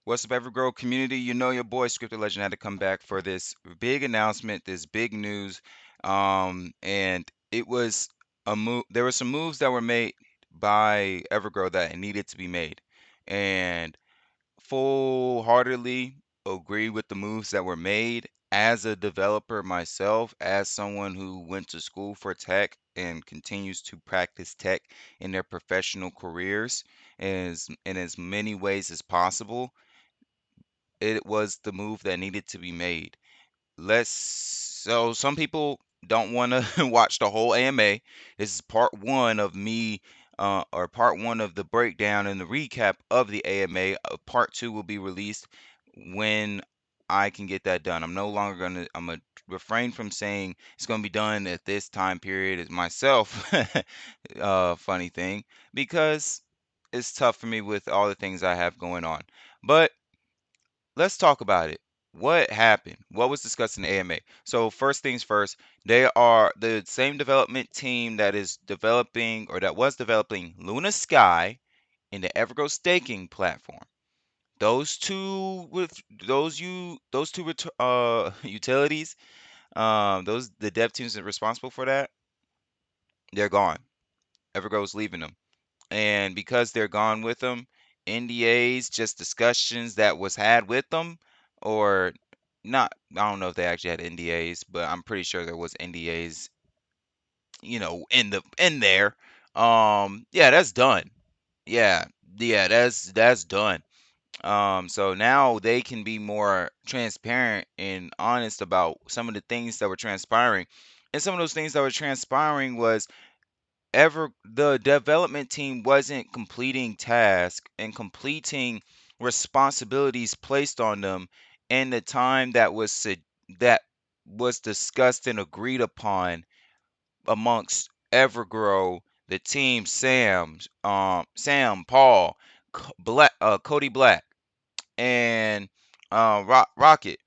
What's up, Evergrow community? You know your boy Scripted Legend had to come back for this big announcement, this big news, and it was a move. There were some moves that were made by Evergrow that needed to be made, and full-heartedly agree with the moves that were made. As a developer myself, as someone who went to school for tech and continues to practice tech in their professional careers in as many ways as possible, it was the move that needed to be made. So some people don't want to watch the whole AMA. This is part one of me, or part one of the breakdown and the recap of the AMA. Part two will be released when I can get that done. I'm gonna refrain from saying it's gonna be done at this time period as myself. Funny thing, because it's tough for me with all the things I have going on. But let's talk about it. What happened? What was discussed in the AMA? So first things first, they are the same development team that is developing or that was developing Luna Sky in the Evergo staking platform. Those two with those two utilities, those the dev teams that are responsible for that, they're gone. Evergo's leaving them. And because they're gone with them, NDAs, just discussions that was had with them, or not. I don't know if they actually had NDAs, but I'm pretty sure there was NDAs, in there. Yeah, that's done. Yeah, yeah, that's done. So now they can be more transparent and honest about some of the things that were transpiring. And some of those things that were transpiring was ever the development team wasn't completing tasks and completing responsibilities placed on them in the time that was discussed and agreed upon amongst Evergrow, the team, Sam, Paul, Cody Black, and Rocket.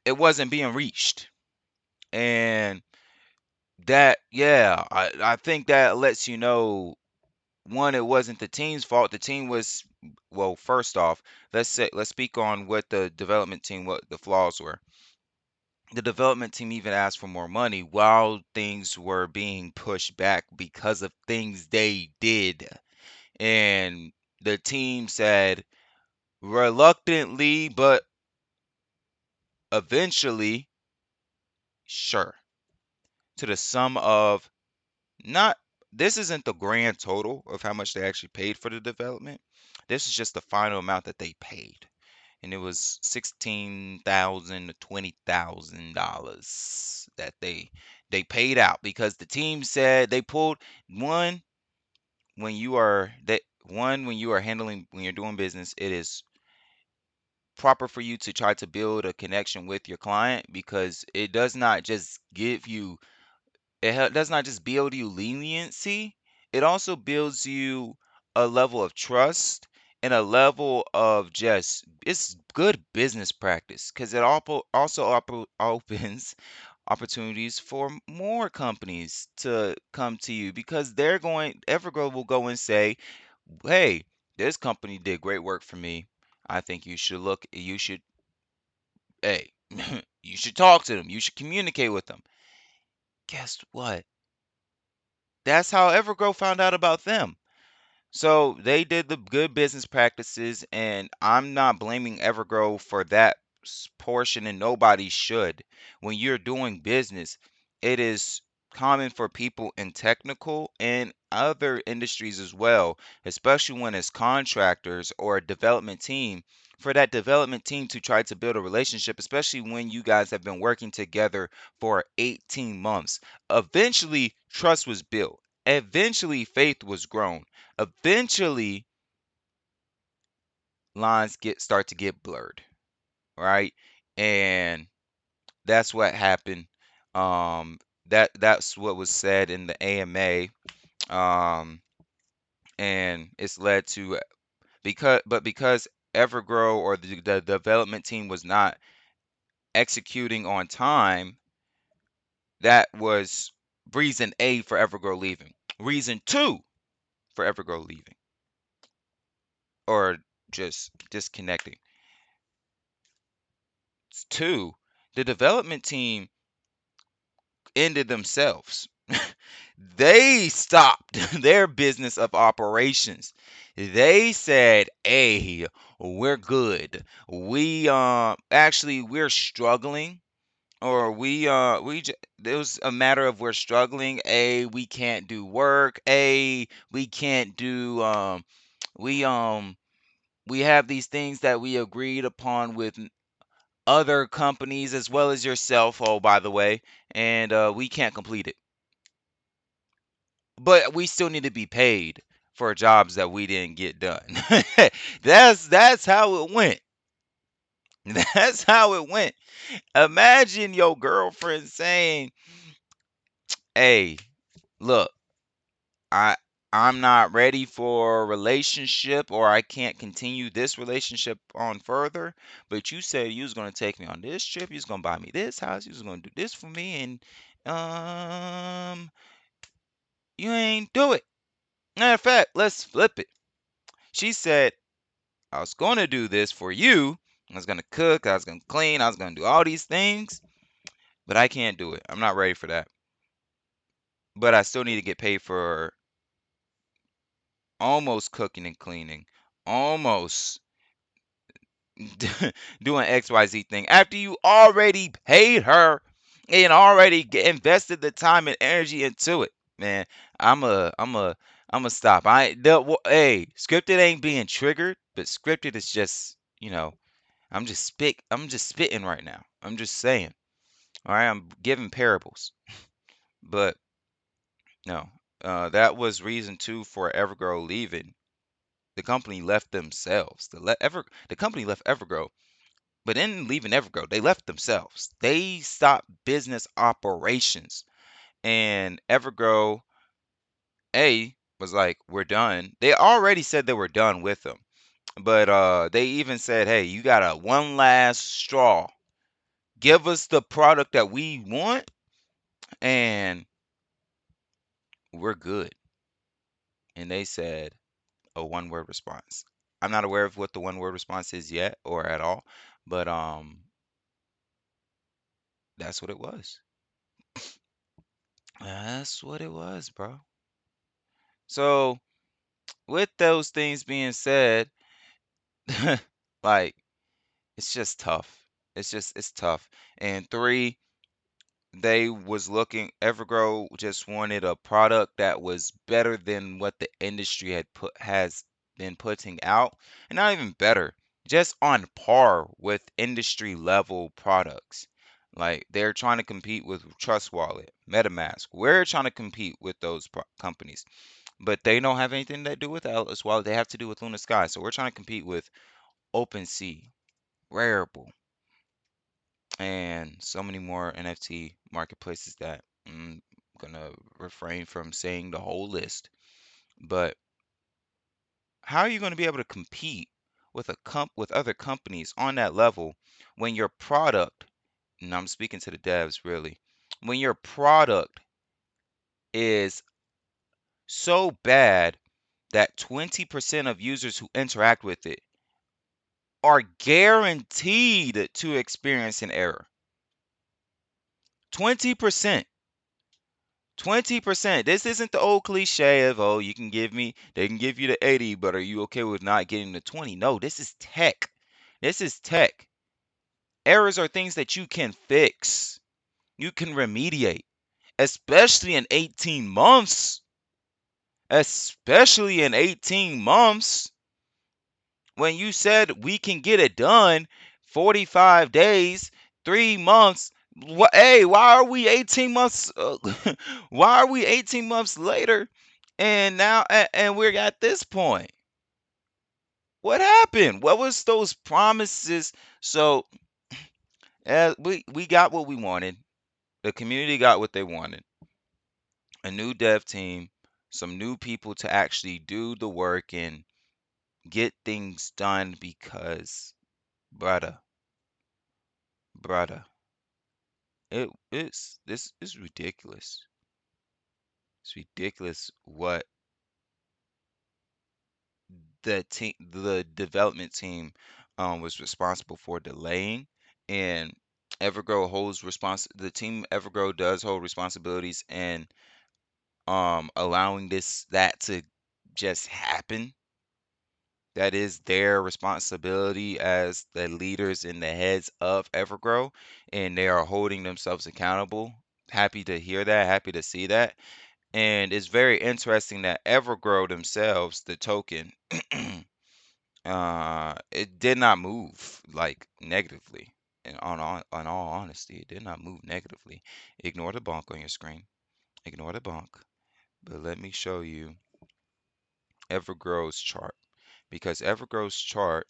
It wasn't being reached, and I think that lets you know, one, it wasn't the team's fault. The team was, well, first off, let's speak on what the development team, what the flaws were. The development team even asked for more money while things were being pushed back because of things they did. And the team said reluctantly, but eventually, sure, to the sum of, not, this isn't the grand total of how much they actually paid for the development. This is just the final amount that they paid. And it was $16,000 to $20,000 that they paid out because the team said they pulled one. When you are handling, when you're doing business, it is proper for you to try to build a connection with your client, because it does not just give you, does not just build you leniency, it also builds you a level of trust and a level of, just, it's good business practice, because it opens opportunities for more companies to come to you, because Evergrow will go and say, hey, this company did great work for me. I think you should, hey, you should talk to them. You should communicate with them. Guess what? That's how Evergrow found out about them. So they did the good business practices, and I'm not blaming Evergrow for that portion, and nobody should. When you're doing business, it is common for people in technical and other industries as well, especially when it's contractors or a development team, for that development team to try to build a relationship, especially when you guys have been working together for 18 months. Eventually, trust was built. Eventually, faith was grown. Eventually, lines start to get blurred, right? And that's what happened. Um, that's what was said in the AMA. Um, and it's led to, because Evergrow, or the development team, was not executing on time, that was reason A for Evergrow leaving. Reason two for Evergrow leaving, or just disconnecting. Two, the development team ended themselves. They stopped their business of operations. They said, "Hey, we're good. We actually we're struggling, or it was a matter of we're struggling. A, we can't do work. A, we can't do we we have these things that we agreed upon with other companies as well as yourself, oh, by the way, and we can't complete it. But we still need to be paid for jobs that we didn't get done." That's how it went. That's how it went. Imagine your girlfriend saying, "Hey, look, I I'm not ready for a relationship, or I can't continue this relationship on further, but you said you was gonna take me on this trip, you was gonna buy me this house, you was gonna do this for me, and you ain't do it. Matter of fact, let's flip it." She said, "I was gonna do this for you. I was gonna cook, I was gonna clean, I was gonna do all these things, but I can't do it. I'm not ready for that. But I still need to get paid for almost cooking and cleaning, almost doing XYZ thing after you already paid her and already invested the time and energy into it." Man, I'm a I'm a I'm a stop. Hey, scripted ain't being triggered, but scripted is just, I'm just spitting right now. I'm just saying. All right, I'm giving parables. But no, that was reason two for Evergrow leaving. The company left themselves. The company left Evergrow. But in leaving Evergrow, they left themselves. They stopped business operations. And Evergrow A was like, "We're done." They already said they were done with them. But they even said, "Hey, you got a one last straw. Give us the product that we want, and we're good." And they said a one word response. I'm not aware of what the one word response is yet or at all, but that's what it was. That's what it was, bro. So, with those things being said, like, it's just tough. It's tough. And three, they was looking Evergrow just wanted a product that was better than what the industry has been putting out, and not even better, just on par with industry level products. Like, they're trying to compete with Trust Wallet, MetaMask. We're trying to compete with those companies, but they don't have anything to do with Atlas Wallet. They have to do with Luna Sky. So we're trying to compete with OpenSea, Rarible, and so many more NFT marketplaces that I'm gonna refrain from saying the whole list. But how are you going to be able to compete with with other companies on that level when your product, and I'm speaking to the devs really, when your product is so bad that 20% of users who interact with it are guaranteed to experience an error. 20%. 20%. This isn't the old cliche of, "Oh, they can give you the 80, but are you okay with not getting the 20?" No, this is tech. This is tech. Errors are things that you can fix, you can remediate, especially in 18 months. Especially in 18 months. When you said we can get it done 45 days, 3 months. Hey, why are we 18 months? Why are we 18 months later? And now, and we're at this point. What happened? What was those promises? So, we got what we wanted. The community got what they wanted. A new dev team, some new people to actually do the work and get things done because, brother, brother, it's this is ridiculous. It's ridiculous what the development team was responsible for delaying, and Evergrow holds the team Evergrow does hold responsibilities in allowing that to just happen. That is their responsibility as the leaders and the heads of Evergrow, and they are holding themselves accountable. Happy to hear that, happy to see that. And it's very interesting that Evergrow themselves, the token, it did not move like negatively. And on all honesty, it did not move negatively. Ignore the bonk on your screen. Ignore the bonk. But let me show you Evergrow's chart, because Evergrow's chart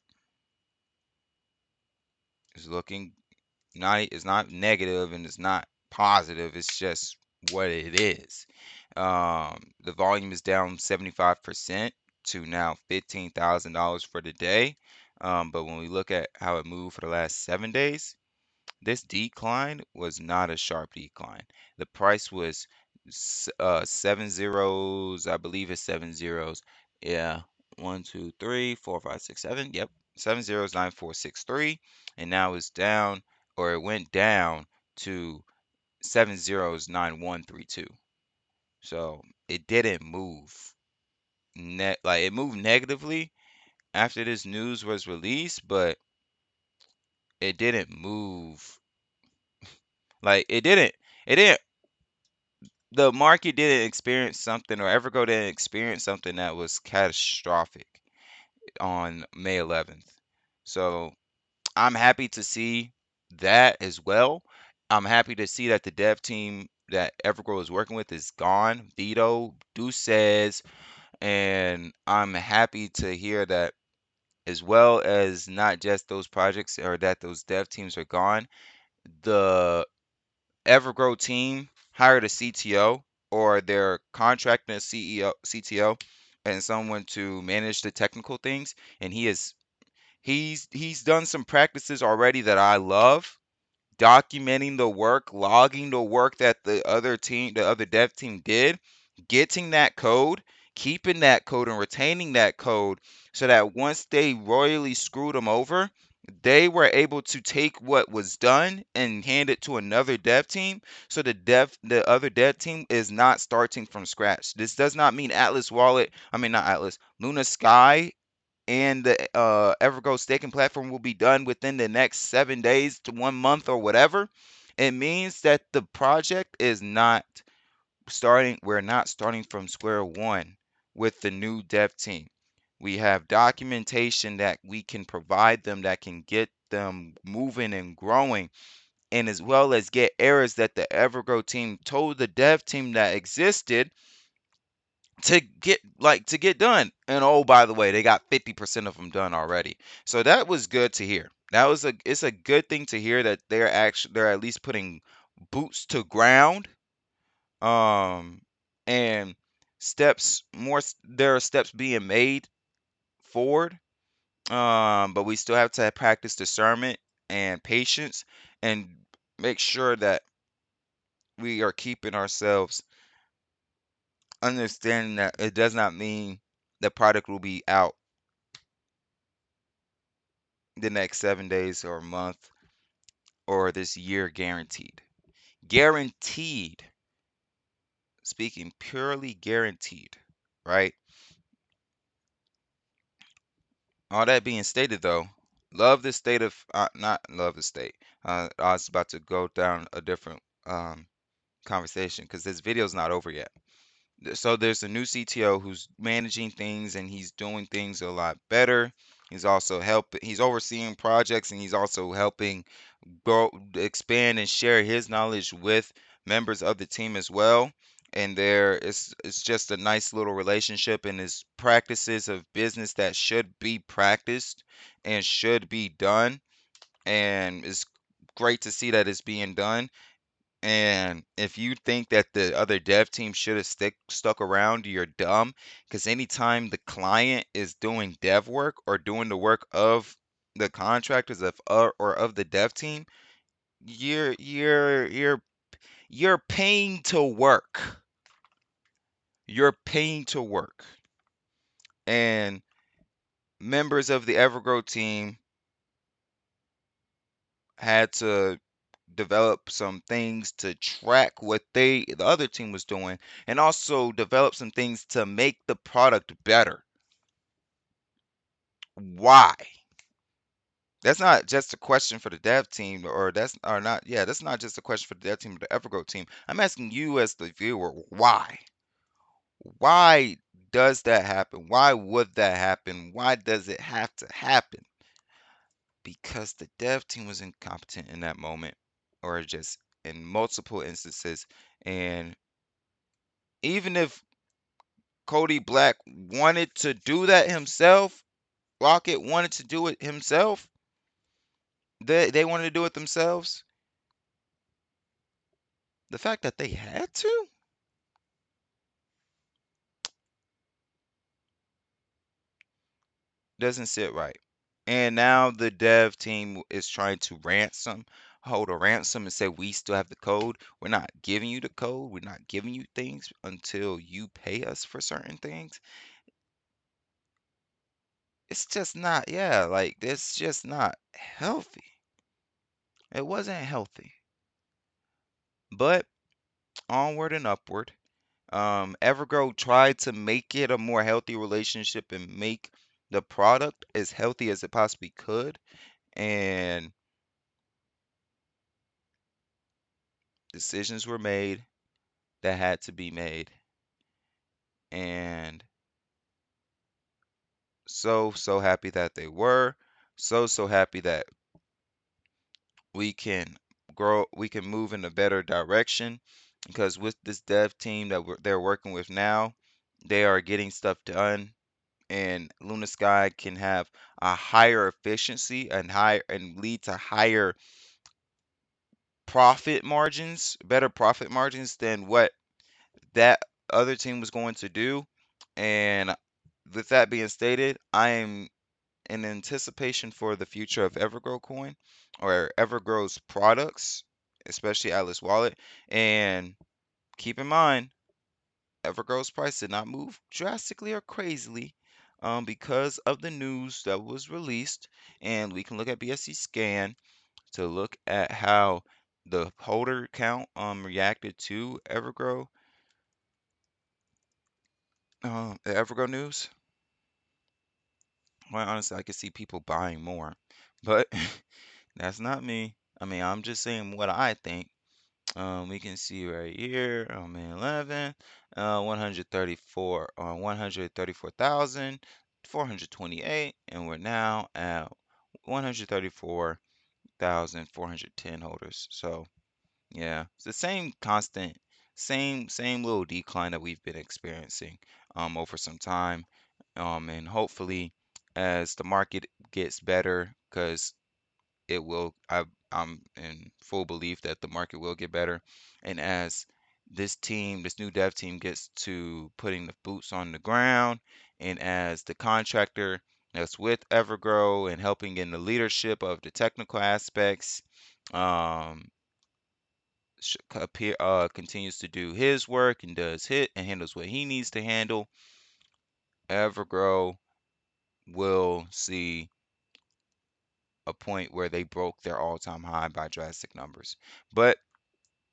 is looking not it's not negative and it's not positive. It's just what it is. The volume is down 75% to now $15,000 for the day. But when we look at how it moved for the last 7 days, this decline was not a sharp decline. The price was seven zeros, I believe it's seven zeros. Yeah, one, two, three, four, five, six, seven. Yep, 7 zeros 9 4 6 3, and now it's down, or it went down to 7 zeros 9 1 3 2. So it didn't move like it moved negatively after this news was released, but it didn't move like it didn't the market didn't experience something, or Evergo didn't experience something that was catastrophic on May 11th. So I'm happy to see that as well. I'm happy to see that the dev team that Evergrow is working with is gone. Vito, Duces, and I'm happy to hear that, as well as not just those projects or that those dev teams are gone. The Evergrow team hired a CTO, or they're contracting a CEO, CTO, and someone to manage the technical things. And he's done some practices already that I love, documenting the work, logging the work that the other dev team did, getting that code, keeping that code, and retaining that code, so that once they royally screwed them over, they were able to take what was done and hand it to another dev team. So the other dev team is not starting from scratch. This does not mean Atlas Wallet, I mean not Atlas, Luna Sky and the Evergo staking platform will be done within the next 7 days to 1 month or whatever. It means that the project is not we're not starting from square one with the new dev team. We have documentation that we can provide them that can get them moving and growing, and as well as get errors that the Evergo team told the dev team that existed to get done. And oh, by the way, they got 50% of them done already. So that was good to hear. It's a good thing to hear that they're at least putting boots to ground. Um and there are steps being made forward. But we still have to practice discernment and patience, and make sure that we are keeping ourselves understanding that it does not mean the product will be out the next 7 days or a month or this year guaranteed. Guaranteed, speaking purely guaranteed, right? All that being stated, though, love the state of, not love the state. I was about to go down a different conversation because this video is not over yet. So there's a new CTO who's managing things and he's doing things a lot better. He's overseeing projects, and he's also helping grow, expand, and share his knowledge with members of the team as well. And it's just a nice little relationship, and his practices of business that should be practiced and should be done. And it's great to see that it's being done. And if you think that the other dev team should have stuck around, you're dumb. Because anytime the client is doing dev work or doing the work of the contractors or of the dev team, you're you're you're you're paying to work. You're paying to work. And members of the Evergrow team had to develop some things to track what the other team was doing, and also develop some things to make the product better. Why? That's not just a question for the dev team, or that's or not. Yeah, that's not just a question for the dev team or the Evergrow team. I'm asking you as the viewer, why? Why does that happen? Why would that happen? Why does it have to happen? Because the dev team was incompetent in that moment, or just in multiple instances. And even if Cody Black wanted to do that himself, Rocket wanted to do it himself, they wanted to do it themselves. The fact that they had to doesn't sit right. And now the dev team is trying to hold a ransom and say we still have the code. We're not giving you the code. We're not giving you things until you pay us for certain things. It's just not, yeah, like it's just not healthy. It wasn't healthy. But onward and upward. Evergrow tried to make it a more healthy relationship and make the product as healthy as it possibly could. And decisions were made that had to be made. And so happy that they were. So happy that we can we can move in a better direction, because with this dev team that they're working with now, they are getting stuff done, and Luna Sky can have a higher efficiency and lead to higher profit margins, better profit margins than what that other team was going to do. And with that being stated, I am in anticipation for the future of Evergrow Coin or Evergrow's products, especially Atlas Wallet. And keep in mind, Evergrow's price did not move drastically or crazily, because of the news that was released. And we can look at BSC Scan to look at how the holder count reacted to Evergrow, the Evergrow news. Well, honestly, I could see people buying more, but that's not me. I mean, I'm just saying what I think. We can see right here on May 11, 134, 134,428, and we're now at 134,410 holders. So yeah, it's the same constant, same little decline that we've been experiencing over some time. And hopefully as the market gets better, because it will, I'm in full belief that the market will get better. And as this new dev team gets to putting the boots on the ground, and as the contractor that's with Evergrow and helping in the leadership of the technical aspects, um, continues to do his work and handles what he needs to handle, Evergrow will see a point where they broke their all-time high by drastic numbers. But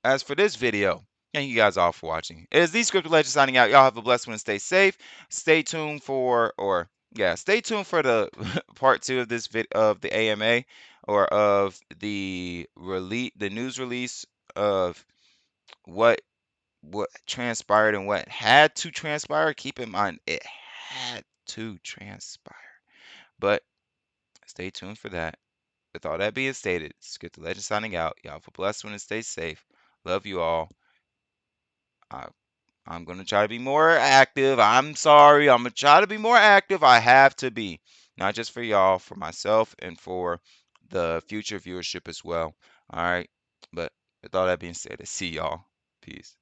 as for this video, thank you guys all for watching. It is the Scripted Legend signing out. Y'all have a blessed one. Stay safe. Stay tuned for the part two of this of the AMA, or of the news release of what transpired and what had to transpire. Keep in mind, it had to transpire. But stay tuned for that. With all that being stated, Skip the Legend signing out. Y'all have a blessed one and stay safe. Love you all. I, I'm going to try to be more active. I'm sorry. I'm going to try to be more active. I have to be. Not just for y'all, for myself, and for the future viewership as well. All right. But with all that being said, I see y'all. Peace.